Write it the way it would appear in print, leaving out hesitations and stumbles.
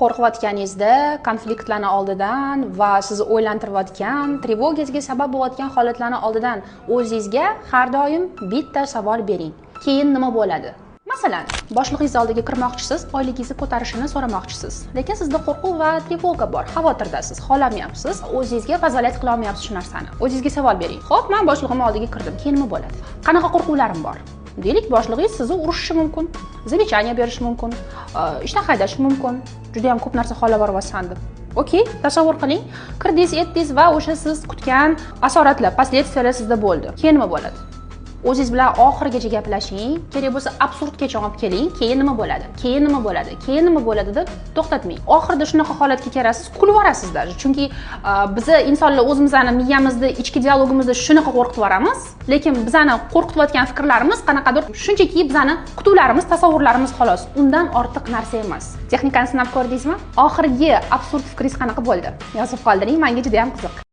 Qo'rqayotganingizda, konfliktlarni oldidan va sizni o'ylantirayotgan, trevogangizga sabab bo'layotgan holatlarni oldidan o'zingizga har doim bitta savol bering. Keyin nima bo'ladi? Masalan, boshlig'ingiz oldiga kirmoqchisiz, oyligingizni ko'tarishini so'ramoqchisiz. Lekin sizda qo'rquv va trevoga bor, xavotirdasiz, xohlamayapsiz, o'zingizga vazolat qila olmayapsiz shu narsani. O'zingizga savol bering. Xo'p, men boshlig'im oldiga kirdim, keyin nima bo'ladi? Qanaqa qo'rquvlarim bor? Deylik, boshlig'ingiz sizni urishishi mumkin, zamechaniya berishi mumkin, ishdan haydashi mumkin. Juda ham ko'p narsa xohlab boryapsan deb. Okey, tasavvur qiling, kirdingiz, etdingiz va o'sha siz kutgan asoratlar, последствияlar sizda bo'ldi. Keyin nima bo'ladi? O'zingiz bilan oxirigacha gaplashing, kerak bo'lsa absurdgacha olib keling, keyin nima bo'ladi? Keyin nima bo'ladi? Keyin nima bo'ladi deb to'xtatmang. Oxirida shunaqa holatga kelasiz, kulib yorasiz даже. Chunki bizni insonlar o'zimizni miyamizda, ichki dialogimizda shunaqa qo'rqitib yoramiz, lekin bizani qo'rqitayotgan fikrlarimiz qanaqadir shunchaki bizani kutuvlarimiz, tasavvurlarimiz xolos. Undan ortiq narsa emas. Texnikani sinab ko'rdingizmi? Oxirgi absurd fikringiz qanaqa bo'ldi? Yozib qoldiring, menga juda ham qiziq.